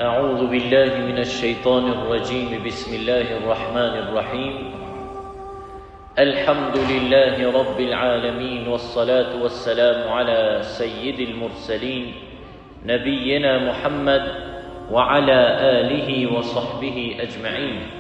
أعوذ بالله من الشيطان الرجيم بسم الله الرحمن الرحيم الحمد لله رب العالمين والصلاة والسلام على سيد المرسلين نبينا محمد وعلى آله وصحبه أجمعين.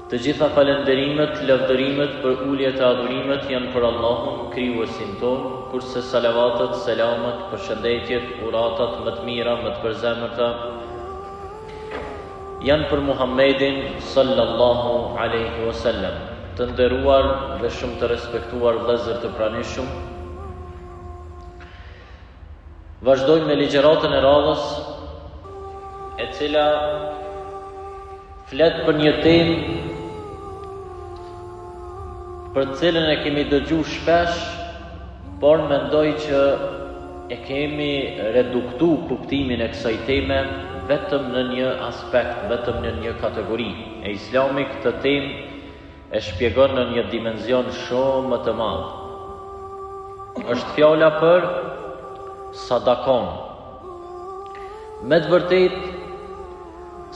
Të gjitha falënderimet, lavdërimet për uljet e adhurimet janë për Allahun, krijuesin ton, kurse salavatet, selamet, përshëndetjet, uratat më të mira, më të përzemërta janë për Muhammedin sallallahu alaihi wasallam. Të nderuar dhe shumë të respektuar vëllezër të pranishëm, vazhdojmë me ligjëratën e radhës, e cila flet për një temë për cilën e kemi dëgju shpesh, por mendoj që e kemi reduktu kuptimin e kësaj teme vetëm në një aspekt, vetëm në një kategori. E Islami këtë temë e shpjegon në një dimenzion shumë më të madh. Është fjala për sadakon. Me të vërtetë,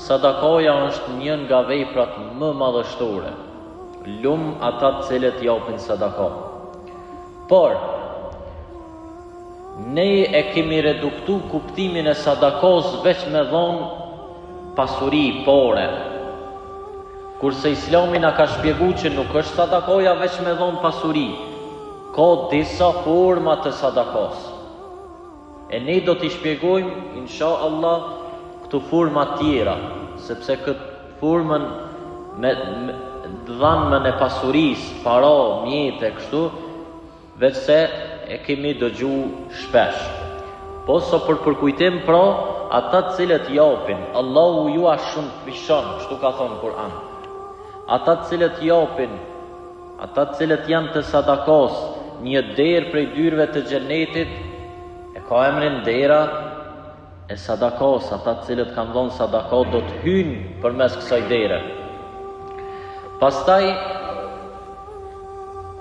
sadakoja është një nga veprat më madhështore. Lum ata të cilët japin sadaka. Por ne e kemi reduktu kuptimin e sadakos veç me dhonë pasuri, pore. Kurse Islami na ka shpjegu që nuk është sadakoja veç me dhonë pasuri. Ka disa forma të sadakos. E ne do t'i shpjegojmë, insha Allah, këtu forma tjera, sepse këtë formën me dhanmën e pasurisë, para, mjete, kështu, veç se e kemi dëgju shpesh. Po so për përkujtim pra, ata të cilët japin, Allahu ju a shumë fishon, kështu ka thonë Kur'an. Ata të cilët japin, ata të cilët janë të sadakos, një derë prej dyrëve të xhenetit, e ka emrin dera e sadakos. Ata të cilët kanë dhënë sadaka do të hyjnë përmes kësaj dere. Pastaj,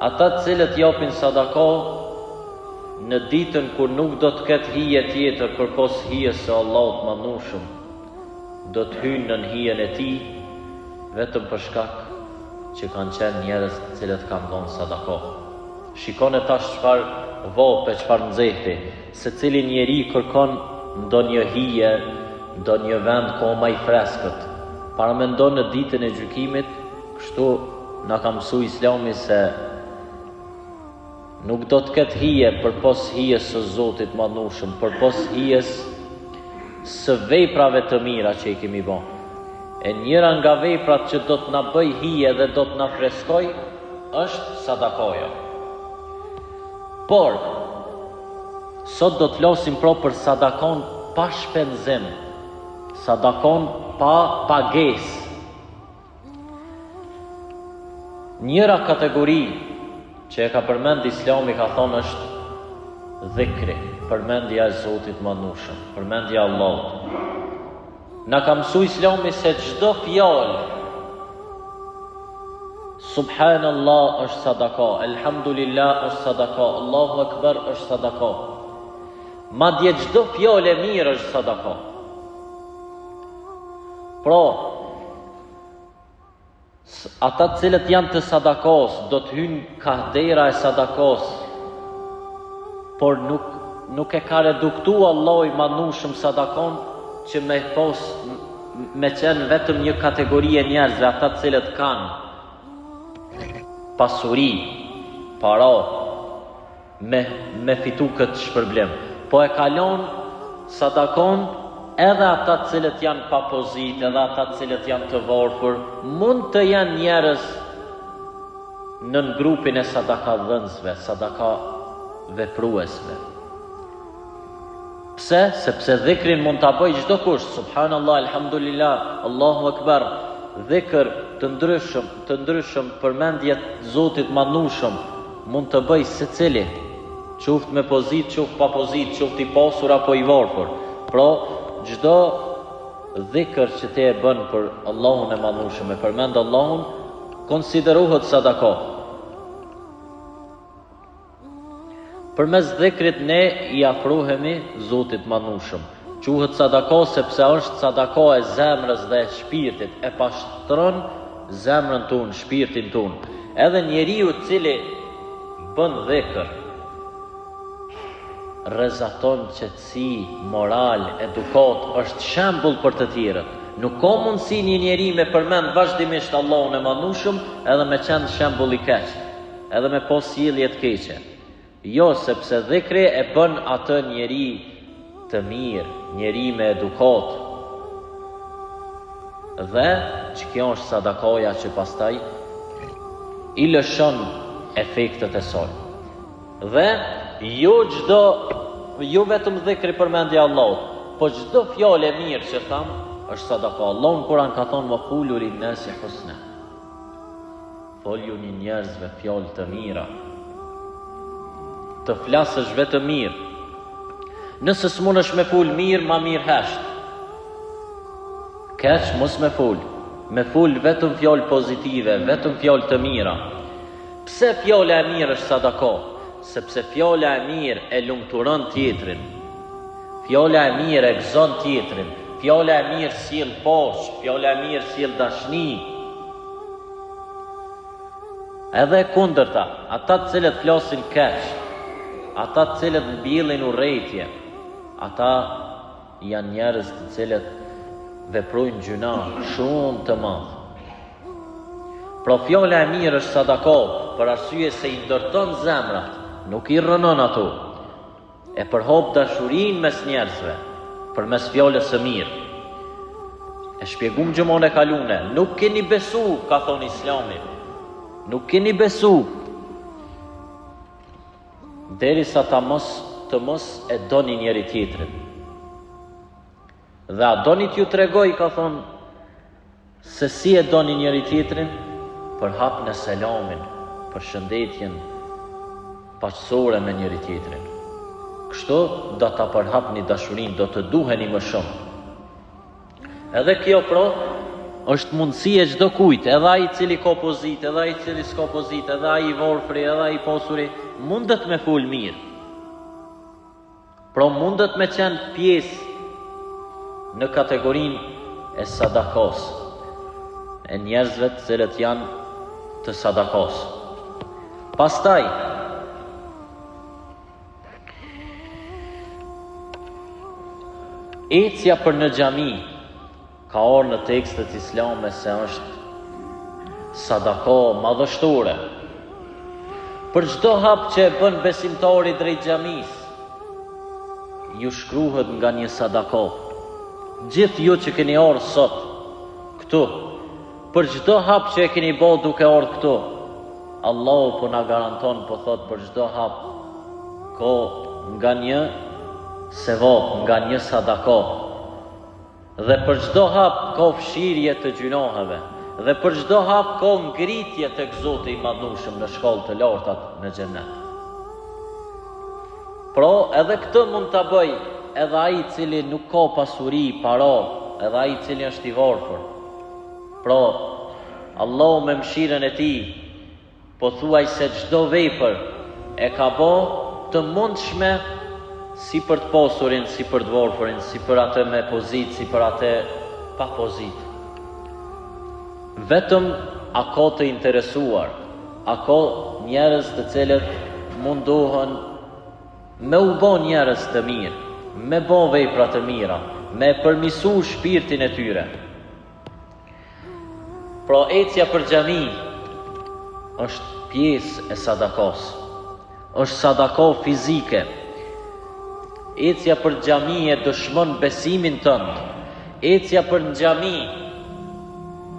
ata të cilët japin sadaka në ditën kur nuk do të ketë hije tjetër përpos hijes së Allahut Madhnushëm, do të hyjnë në hijen e tij vetëm për shkak që kanë qenë njerëz të cilët kanë dhënë sadaka. Shikoni tash çfarë vope, çfarë nxehti, secili njeri kërkon ndonjë hije, ndonjë vend ku më i freskët. Para mendon në ditën e gjykimit. Kështu na ka mësu Islami se nuk do të ketë hije përpos hijes së Zotit Madhnushëm, përpos hijes së veprave të mira që i kemi bën. E njëra nga veprat që do të na bëj hije dhe do të na freskoj është sadakaja. Por sot do të flasim për sadakon pa shpenzim, sadakon pa pagesë. Njëra kategori që e ka përmend Islami ka thonë është dhikri, përmendja e Zotit Madhnushëm, përmendja e Allahut. Na ka mësu Islami se çdo fjalë, Subhanallah është sadaka, Elhamdulillah është sadaka, Allahu Akbar është sadaka. Madje çdo fjalë e mirë është sadaka. Pra, ata të cilët janë të sadakos do të hyjnë ka dera e sadakos, por nuk e ka reduktu Allahu i Madhnushëm sadakon që me qenë vetëm një kategori e njerëzve, ata të cilët kanë pasuri, para, me fitu këtë shpërblim. Po e kalon sadakon edhe ata të cilët janë pa pozitë, edhe ata të cilët janë të varfër, mund të janë njerëz në grupin e sadaka dhënësve, sadaka vepruesve. Pse? Sepse dhikrin mund ta bëjë çdo kush, Subhanallah, Elhamdulillah, Allahu Akbar, dhikr të ndryshëm, përmendje të Zotit Madhnushëm mund të bëjë secili, qoftë me pozitë, qoftë pa pozitë, qoftë i pasur apo i varfër. Pra, çdo dhikr që ti e bën për Allahun e Madhnushëm, e përmend Allahun, konsiderohet sadaka. Përmes dhikrit ne i afrohemi Zotit Madhnushëm. Quhet sadako sepse është sadako e zemrës dhe e shpirtit, e pashtron zemrën tonë, shpirtin tonë. Edhe njeriu i cili bën dhikr, rrezaton qetësi, moral, edukat, është shembull për të tjerët. Nuk ka mundësi një njeri me përmend vazhdimisht Allahun e madhnushëm edhe me qenë shembull i keq, edhe me pas sjellje të keqe. Jo, sepse dhikri e bën atë njeri të mirë, njeri me edukat. Dhe që kjo është sadakaja që pastaj i lëshon efektet e saj. Dhe jo vetëm dhikri përmendja Allahut, po çdo fjalë e mirë që tham është sadaka. Allahu në Kur'an ka thonë: "Wa qulu lin-nasi husna." Folju një njerëzve fjalë të mira. Të flasësh vetëm mirë. Nëse s'munësh me fol mirë, ma mirë hesht. Keq mos me fol. Me fol vetëm fjalë pozitive, vetëm fjalë të mira. Pse fjala e mirë është sadaka? Sepse fjala e mirë e lumturon tjetrin. Fjala e mirë e gëzon tjetrin. Fjala e mirë sjell pashë, fjala e mirë sjell dashni. Edhe kundërta, ata të cilët flasin keq, ata të cilët mbillin urrëtie, ata janë njerëz të cilët veprojnë gjuna shumë të madh. Pra fjala e mirë është sadaka, për arsye se i ndërton zemrat, nuk i rrënon ato. E përhap dashurinë mes njerëzve, përmes fjalës së mirë. E shpjegum gjumon e kalune, nuk keni besu, ka thonë Islami. Nuk keni besu. Derisa të mos e doni njeri tjetrin. Dhe a doni t'ju tregoj, ka thonë, se si e doni njeri tjetrin? Për hap në selamin, për shëndetjen paqësore me njeri tjetrin. Kështu do ta përhapni dashurinë, do të duheni më shumë. Edhe kjo pra është mundësi e çdo kujt, edhe ai i cili ka pozitë, edhe ai i cili s'ka pozitë, edhe ai i varfri, edhe ai i pasuri, mundet me fol mirë. Pra mundet me qenë pjesë në kategorinë e sadakas, e njerëzve të cilët janë të sadakas. Pastaj ecja për në xhami ka orë në tekstet islame se është sadaka madhështore. Për çdo hap që e bën besimtari drejt xhamis, ju shkruhet nga një sadaka. Gjithë ju që keni orë sot këtu, për çdo hap që e keni bërë duke orë këtu, Allahu po na garanton, po thot për çdo hap ka nga një sevap, nga një sadaka. Dhe për çdo hap ka fshirje të gjunaheve. Dhe për çdo hap ka ngritje tek Zoti i Madhnushëm në shkallë të larta në xhenet. Pra edhe këtë mund ta bëj edhe ai i cili nuk ka pasuri, para, edhe ai i cili është i varfër. Pra Allahu me mëshirën e tij po thuaj se çdo vepër e ka bë të mundshme, si për të pasurin, si për të varfërin, si për atë me pozitë, si për atë pa pozitë. Vetëm a ka të interesuar, a ka njerëz të cilët mundohen me u bë njerëz të mirë, me bë vepra të mira, me përmirësu shpirtin e tyre. Pra ecja për xhami është pjesë e sadakas, është sadaka fizike. Ecja për xhami e dëshmon besimin tënd. Ecja për në xhami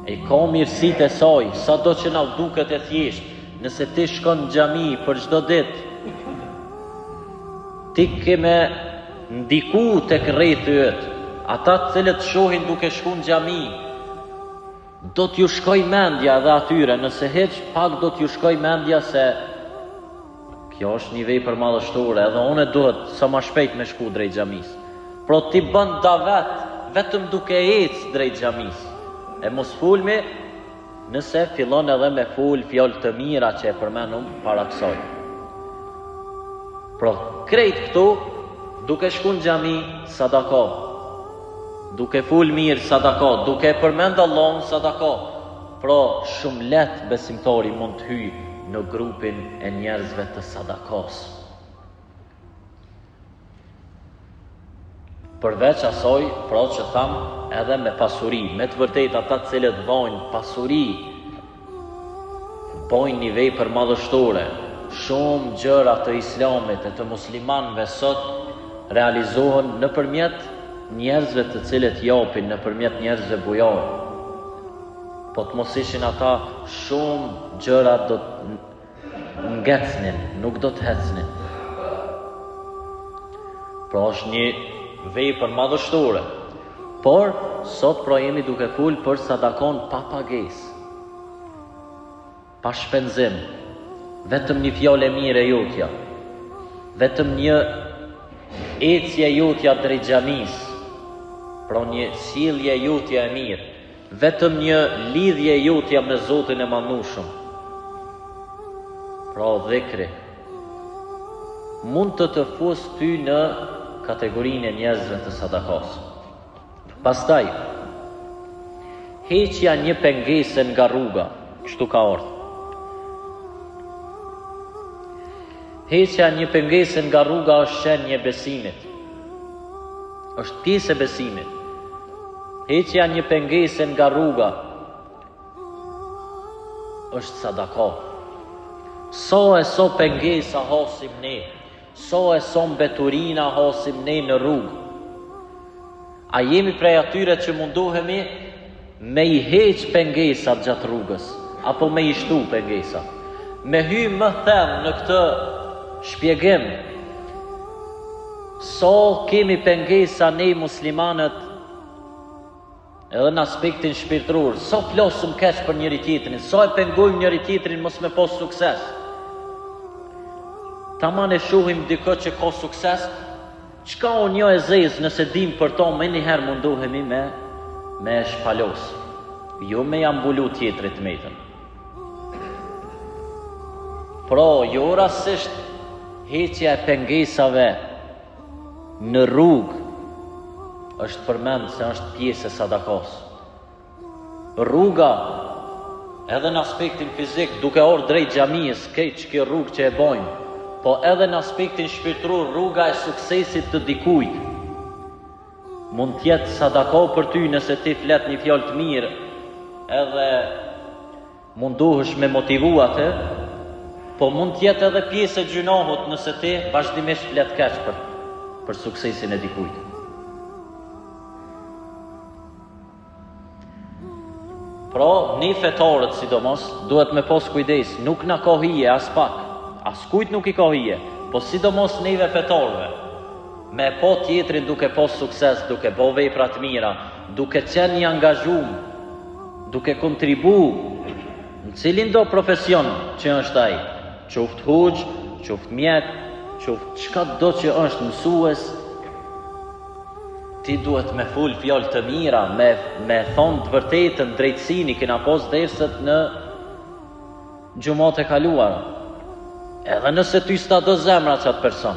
e ka mirësitë e saj, sado që na duket e thjesht. Nëse ti shkon në xhami për çdo ditë, ti ke me ndiku tek rrethi yt. Ata të cilët shohin duke shku në xhami, do t'ju shkoj mendja dhe atyre, nëse heq pak do t'ju shkoj mendja se kjo është një vepër madhështore, edhe unë duhet sa më shpejt me shku drejt xhamis. Pro ti bën davet vetëm duke ecë drejt xhamis. E mos fulmi nëse fillon edhe me ful fjalë të mira që e përmendëm para kësaj. Pro krejt këtu duke shku në xhami sadaka, duke ful mirë sadaka, duke përmend Allahun sadaka. Pra shumë let besimtari mund të hyjë në grupin e njerëzve të sadakas. Përveç asoj, pra që tham, edhe me pasuri, me të vërtet ata të cilët vojnë pasuri, bojnë një vepër madhështore. Shumë gjëra të islamit e të muslimanëve sot realizohen nëpërmjet njerëzve të cilët japin, nëpërmjet njerëzve bujar. Po të mos ishin ata, shumë gjëra do të ngecnin, nuk do të hecnin. Pra është një vepër madhështore. Por sot pra jemi duke ful për sadakon pa pagesë, pa shpenzim, vetëm një fjalë e mirë e jotja, vetëm një ecje jotja drejt xhamis, pra një sjellje jotja e mirë, vetëm një lidhje jotja me Zotin e Madhnushëm. Pra dhikri mund të fus ty në kategorinë e njerëzve të sadakas. Pastaj, heqja një pengese nga rruga, kështu ka ardhur. Heqja një pengese nga rruga është shenjë e besimit. Është pjesë e besimit. Heqja një pengese nga rruga është sadaka. So pengesa hasim ne, so mbeturina hasim ne në rrugë. A jemi prej atyre që mundohemi me i heq pengesat gjatë rrugës, apo me i shtu pengesat? Me hy më thellë në këtë shpjegim, kemi pengesa ne muslimanët edhe në aspektin shpirtëror, flosëm keq për njëri tjetrin, e pengojmë njëri tjetrin mos me pas sukses. Taman e shohim dikë që ka sukses, çka o një e zezë nëse dim për to, me njëherë mundohemi me shpalos, jo me jambulu tjetrit metën. Pra, jo rasisht heqja e pengesave në rrugë është përmend se është pjesë e sadakas. Rruga, edhe në aspektin fizik, duke orë drejt xhamisë, këtë rrugë që e bojmë, po edhe në aspektin shpirtëror, rruga e suksesit të dikujt. Mund tjetë sadaka për ty nëse ti flet një fjalë të mirë, edhe mundohesh me motivu atë, po mund tjetë edhe pjesë e gjunahut nëse ti vazhdimisht flet keq për suksesin e dikujt. Pra, ne fetarët sidomos, duhet me pas kujdes, nuk na ka hije as pak, as kujt nuk i ka hije, po sidomos neve fetarëve, me po tjetrin duke pas sukses, duke bo vepra të mira, duke qenë një angazhum, duke kontribu në cilin do profesion që është ai, qoftë hoxh, qoftë mjet, qoftë çka do që është mësues, ti duhet me ful fjalë të mira, me thonë të vërtetën, drejtësini, kena pos derset në gjumat e kaluara. Edhe nëse ty s'ta do zemra qatë person.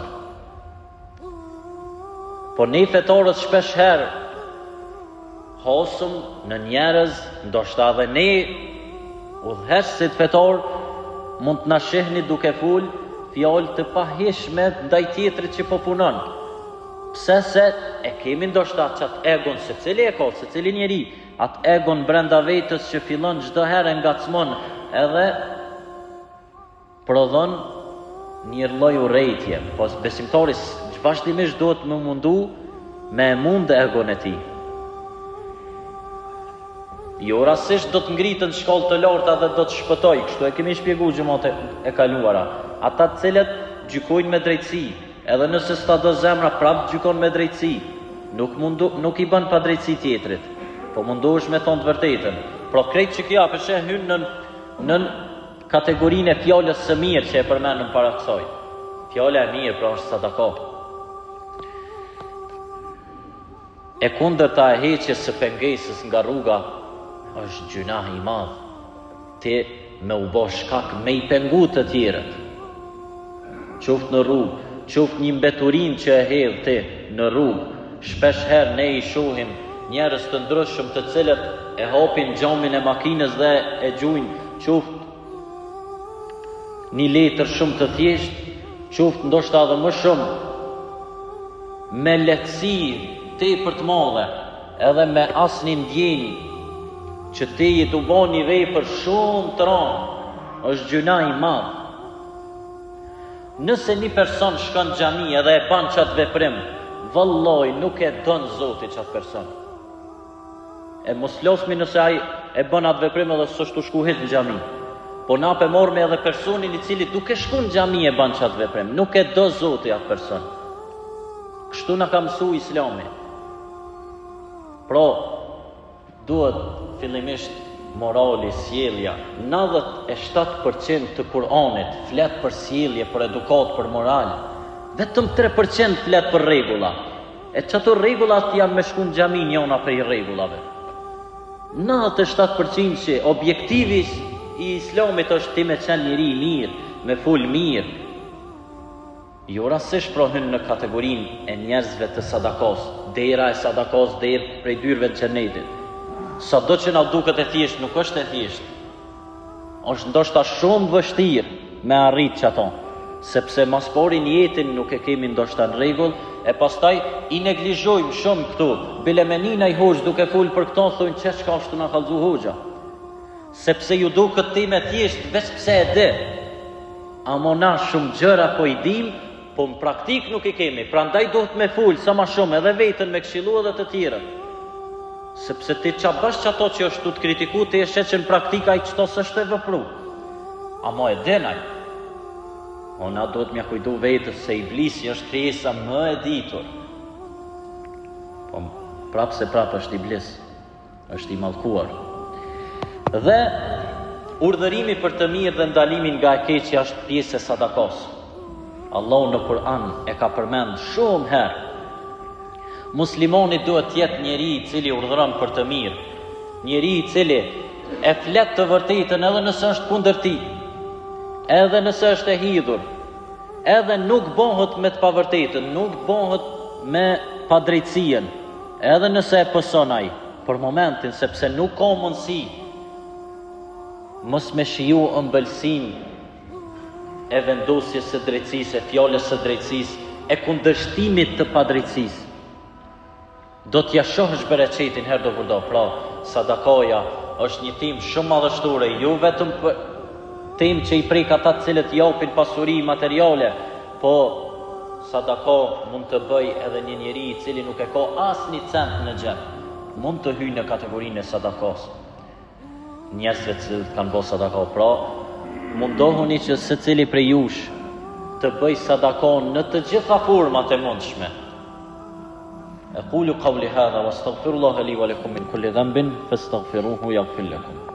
Po ne fetarët shpesh herë hasëm në njerëz, ndoshta edhe ne udhëheqësit fetar mund të na shihni duke ful fjalë të pahishme ndaj tjetrit që po punon. Pse se e kemi ndoshta qatë egon, se cili e ka, se cili njeri, atë egon brenda vetës që fillon çdo herë ngacmon, edhe prodhon një lloj urrëtie, po besimtari vazhdimisht duhet më mundu me mund egon e tij. Jo rastisht do të ngritën në shkallë të larta dhe do të shpëtoj, kështu e kemi shpjeguar gjumat e kaluara. Ata të cilët gjykojnë me drejtësi, edhe nëse s'ta do zemra prap gjykon me drejtësi, nuk i bën pa drejtësi tjetrit, po mundohesh me thonë të vërtetën. Pra krejt që kja përshe hynë në kategorinë e fjallës së mirë që e përmenëm para kësaj. Fjalla e mirë pra është sadaka. E kundërta e heqjes së pengesës nga rruga është gjunah i madh. Ti me u bë shkak me i pengu të tjerët. Qoftë në rrugë, qoftë një mbeturin që e hedh ti në rrugë, shpesh herë ne i shohim njerëz të ndryshëm të cilët e hapin xhamin e makinës dhe e gjujnë qoftë një letër shumë të thjesht, qoftë ndoshta edhe më shumë, me lehtësi tepër të madhe, edhe me asnjë ndjenjë që ti i të bën një vepër shumë të rëndë, është gjuna i madh. Nëse një person shkon në xhami edhe e bën çat veprim, vallai nuk e don Zoti çat person. E mos losmi nëse ai e bën atë veprim edhe s'është u shku hiç në xhami. Po na pe morme edhe personin i cili duke shku në xhami e bën çat veprim, nuk e do Zoti atë person. Kështu na ka mësuar Islami. Pra, duhet fillimisht morali, sjellja. 97% të Kur'anit flet për sjellje, për edukat, për moral. Vetëm 3% flet për rregulla. E çato rregullat janë me shku në xhami njëna prej rregullave. 97% që objektivi i Islamit është ti me qenë njëri i mirë, me ful mirë. Jo rastësisht pra hyn në kategorinë e njerëzve të sadakas, dera e sadakas derë prej dyrëve të xhenetit. Sado që na duket e thjesht, nuk është e thjesht. Është ndoshta shumë vështirë me arrit çato, sepse mas pari jetën nuk e kemi ndoshta në rregull, e pastaj i neglizhojmë shumë këtu. Bile me nina i hoxh duke fol për këto thonë çka ashtu na kallzu hoxha. Sepse ju duket ti me thjesht veç pse e di. Amo na shumë gjëra po i dim, po në praktik nuk i kemi. Prandaj duhet me fol sa më shumë edhe veten me këshillu edhe të tjerët. Sepse ti qa bash që ato që është të kritiku, ti e shet që në praktika i qëto sështë e vëpru. Amo e denaj. Ona duhet mja kujdu vetës se iblisi është krijesa më e ditur. Po prapë se prapë është iblis, është i mallkuar. Dhe urdhërimi për të mirë dhe ndalimin nga e keqja është pjesë e sadakas. Allahu në Kur'an e ka përmend shumë herë. Muslimoni duhet të jetë njeri i cili urdhëron për të mirë, njeri i cili e flet të vërtetën edhe nëse është kundër tij, edhe nëse është e hidhur, edhe nuk bëhet me të pavërtetën, nuk bëhet me padrejtësien, edhe nëse e pëson ai për momentin, sepse nuk ka mundësi mos me shiju ëmbëlsinë e vendosjes së drejtësisë, e fjalës së drejtësisë, e kundërshtimit të padrejtësisë. Do t'ja shohësh bereqetin herë do vërdo. Pra, sadakaja është një tim shumë madhështore, jo vetëm për tim që i prek ata të cilët japin pasuri materiale, po sadaka mund të bëj edhe një njeri i cili nuk e ka asnjë cent në xhep. Mund të hyjë në kategorinë e sadakas. Njerëzve që kanë bërë sadaka, pra, mundohuni që secili prej jush të bëj sadaka në të gjitha format e mundshme. أقول قولي هذا واستغفر الله لي ولكم من كل ذنب فاستغفروه يغفر لكم.